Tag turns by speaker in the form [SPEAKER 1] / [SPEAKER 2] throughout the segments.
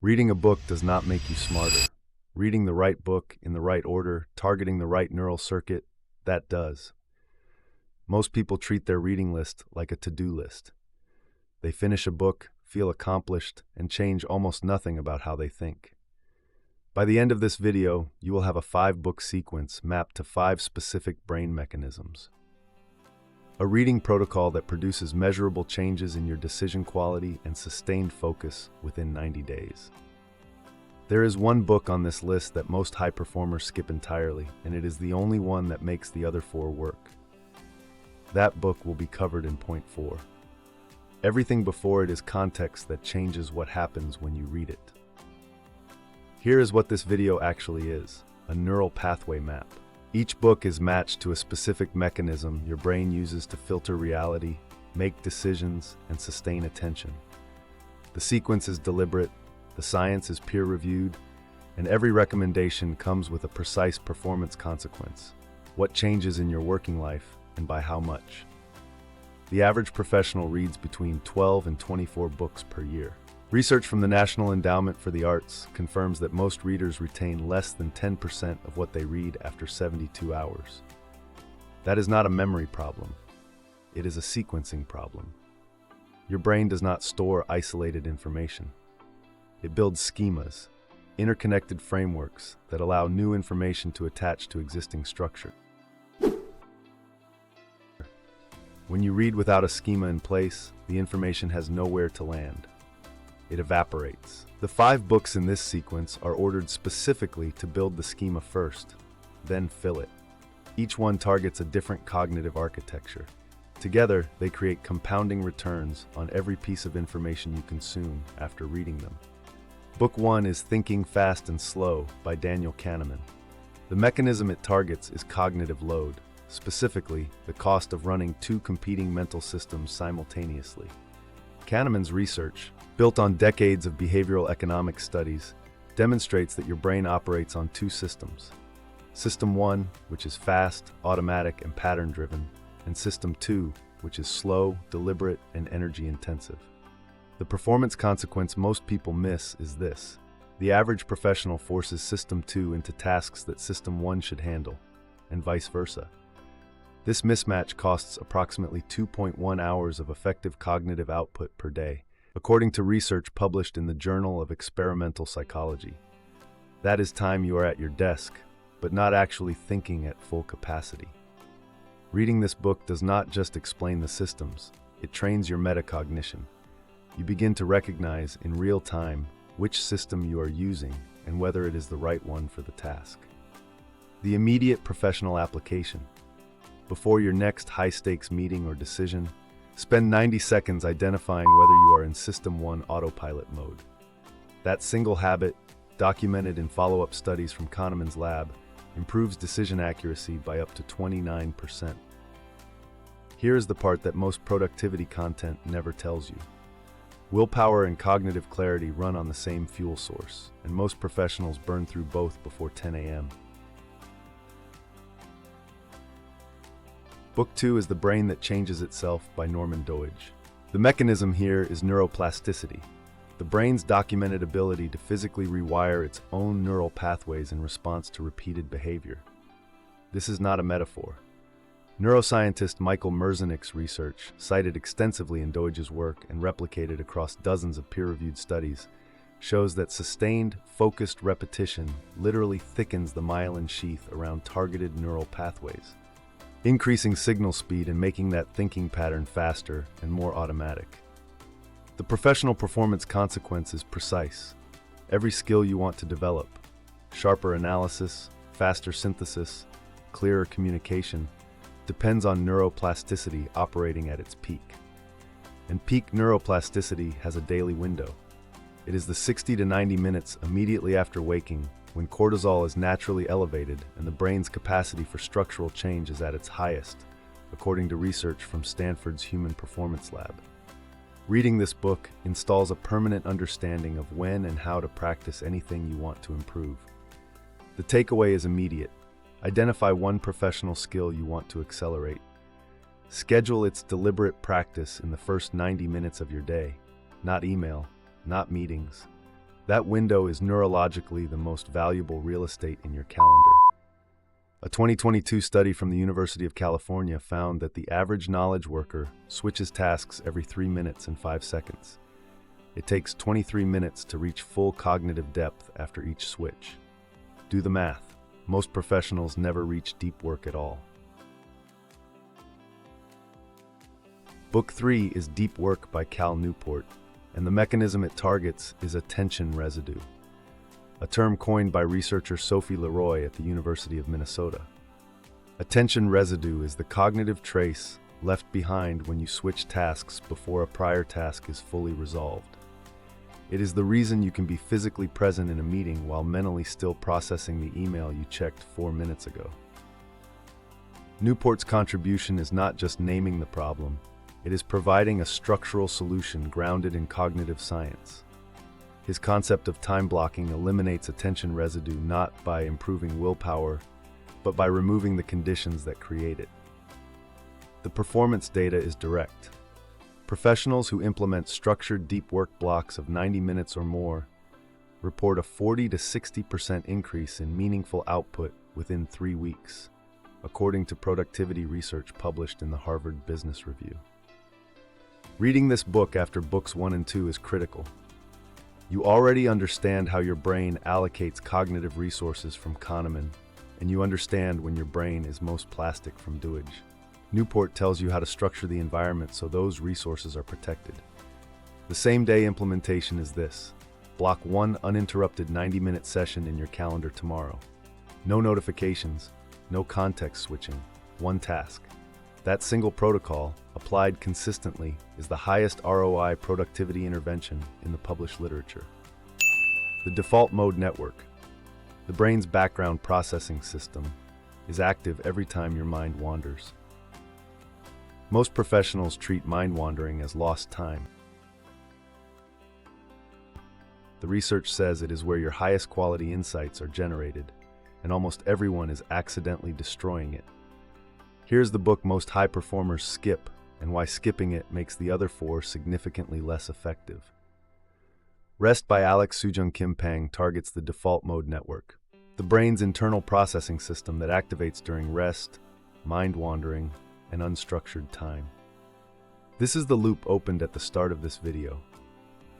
[SPEAKER 1] Reading a book does not make you smarter. Reading the right book in the right order, targeting the right neural circuit, that does. Most people treat their reading list like a to-do list. They finish a book, feel accomplished, and change almost nothing about how they think. By the end of this video, you will have a 5-book sequence mapped to 5 specific brain mechanisms. A reading protocol that produces measurable changes in your decision quality and sustained focus within 90 days. There is one book on this list that most high performers skip entirely, and it is the only one that makes the other 4 work. That book will be covered in point 4. Everything before it is context that changes what happens when you read it. Here is what this video actually is, a neural pathway map. Each book is matched to a specific mechanism your brain uses to filter reality, make decisions, and sustain attention. The sequence is deliberate, the science is peer-reviewed, and every recommendation comes with a precise performance consequence. What changes in your working life, and by how much? The average professional reads between 12 and 24 books per year. Research from the National Endowment for the Arts confirms that most readers retain less than 10% of what they read after 72 hours. That is not a memory problem. It is a sequencing problem. Your brain does not store isolated information. It builds schemas, interconnected frameworks that allow new information to attach to existing structure. When you read without a schema in place, the information has nowhere to land. It evaporates. The 5 books in this sequence are ordered specifically to build the schema first, then fill it. Each one targets a different cognitive architecture. Together, they create compounding returns on every piece of information you consume after reading them. Book 1 is Thinking Fast and Slow by Daniel Kahneman. The mechanism it targets is cognitive load, specifically the cost of running 2 competing mental systems simultaneously. Kahneman's research, built on decades of behavioral economics studies, demonstrates that your brain operates on 2 systems. System 1, which is fast, automatic, and pattern-driven, and System 2, which is slow, deliberate, and energy-intensive. The performance consequence most people miss is this. The average professional forces System 2 into tasks that System 1 should handle, and vice versa. This mismatch costs approximately 2.1 hours of effective cognitive output per day, according to research published in the Journal of Experimental Psychology. That is time you are at your desk, but not actually thinking at full capacity. Reading this book does not just explain the systems, it trains your metacognition. You begin to recognize in real time which system you are using and whether it is the right one for the task. The immediate professional application. Before your next high-stakes meeting or decision, spend 90 seconds identifying whether you are in System 1 autopilot mode. That single habit, documented in follow-up studies from Kahneman's lab, improves decision accuracy by up to 29%. Here is the part that most productivity content never tells you. Willpower and cognitive clarity run on the same fuel source, and most professionals burn through both before 10 a.m. Book 2 is The Brain That Changes Itself by Norman Doidge. The mechanism here is neuroplasticity, the brain's documented ability to physically rewire its own neural pathways in response to repeated behavior. This is not a metaphor. Neuroscientist Michael Merzenich's research, cited extensively in Doidge's work and replicated across dozens of peer-reviewed studies, shows that sustained, focused repetition literally thickens the myelin sheath around targeted neural pathways, increasing signal speed and making that thinking pattern faster and more automatic. The professional performance consequence is precise. Every skill you want to develop, sharper analysis, faster synthesis, clearer communication, depends on neuroplasticity operating at its peak. And peak neuroplasticity has a daily window. It is the 60 to 90 minutes immediately after waking, when cortisol is naturally elevated and the brain's capacity for structural change is at its highest, according to research from Stanford's Human Performance Lab. Reading this book installs a permanent understanding of when and how to practice anything you want to improve. The takeaway is immediate. Identify one professional skill you want to accelerate. Schedule its deliberate practice in the first 90 minutes of your day, not email, not meetings. That window is neurologically the most valuable real estate in your calendar. A 2022 study from the University of California found that the average knowledge worker switches tasks every 3 minutes and 5 seconds. It takes 23 minutes to reach full cognitive depth after each switch. Do the math. Most professionals never reach deep work at all. Book 3 is Deep Work by Cal Newport, and the mechanism it targets is attention residue, a term coined by researcher Sophie Leroy at the University of Minnesota. Attention residue is the cognitive trace left behind when you switch tasks before a prior task is fully resolved. It is the reason you can be physically present in a meeting while mentally still processing the email you checked 4 minutes ago. Newport's contribution is not just naming the problem, it is providing a structural solution grounded in cognitive science. His concept of time blocking eliminates attention residue not by improving willpower, but by removing the conditions that create it. The performance data is direct. Professionals who implement structured deep work blocks of 90 minutes or more report a 40 to 60% increase in meaningful output within 3 weeks, according to productivity research published in the Harvard Business Review. Reading this book after books 1 and 2 is critical. You already understand how your brain allocates cognitive resources from Kahneman, and you understand when your brain is most plastic from Dewage. Newport tells you how to structure the environment so those resources are protected. The same-day implementation is this. Block one uninterrupted 90-minute session in your calendar tomorrow. No notifications, no context switching, one task. That single protocol, applied consistently, is the highest ROI productivity intervention in the published literature. The default mode network, the brain's background processing system, is active every time your mind wanders. Most professionals treat mind wandering as lost time. The research says it is where your highest quality insights are generated, and almost everyone is accidentally destroying it. Here's the book most high performers skip, and why skipping it makes the other 4 significantly less effective. Rest by Alex Sujung Kim Pang targets the default mode network, the brain's internal processing system that activates during rest, mind wandering, and unstructured time. This is the loop opened at the start of this video.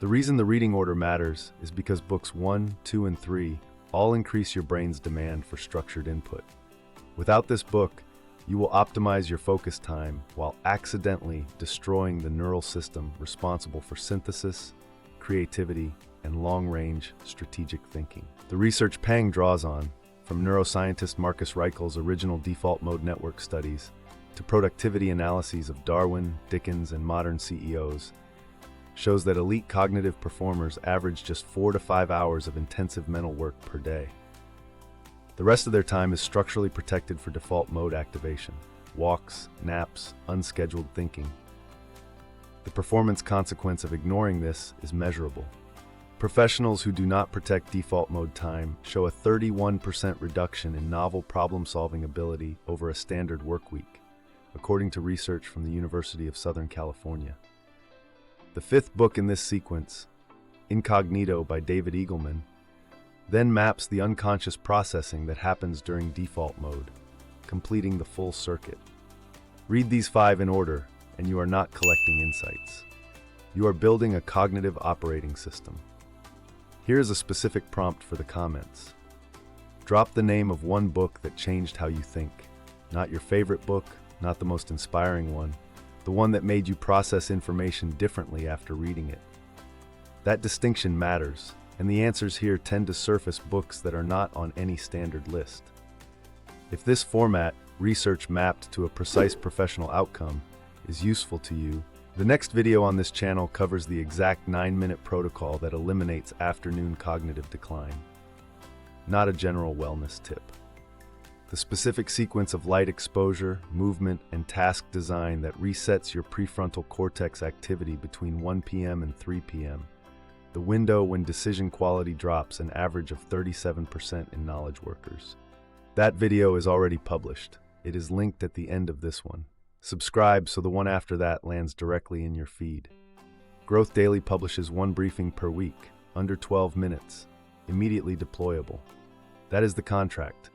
[SPEAKER 1] The reason the reading order matters is because books 1, 2, and 3 all increase your brain's demand for structured input. Without this book, you will optimize your focus time while accidentally destroying the neural system responsible for synthesis, creativity, and long-range strategic thinking. The research Pang draws on, from neuroscientist Marcus Reichel's original default mode network studies to productivity analyses of Darwin, Dickens, and modern CEOs, shows that elite cognitive performers average just 4 to 5 hours of intensive mental work per day. The rest of their time is structurally protected for default mode activation, walks, naps, unscheduled thinking. The performance consequence of ignoring this is measurable. Professionals who do not protect default mode time show a 31% reduction in novel problem-solving ability over a standard work week, according to research from the University of Southern California. The 5th book in this sequence, Incognito by David Eagleman, then maps the unconscious processing that happens during default mode, completing the full circuit. Read these 5 in order, and you are not collecting insights. You are building a cognitive operating system. Here is a specific prompt for the comments. Drop the name of one book that changed how you think. Not your favorite book, not the most inspiring one, the one that made you process information differently after reading it. That distinction matters, and the answers here tend to surface books that are not on any standard list. If this format, research mapped to a precise professional outcome, is useful to you, the next video on this channel covers the exact 9-minute protocol that eliminates afternoon cognitive decline. Not a general wellness tip. The specific sequence of light exposure, movement, and task design that resets your prefrontal cortex activity between 1 p.m. and 3 p.m., the window when decision quality drops an average of 37% in knowledge workers. That video is already published. It is linked at the end of this one. Subscribe so the one after that lands directly in your feed. Growth Daily publishes 1 briefing per week, under 12 minutes, immediately deployable. That is the contract.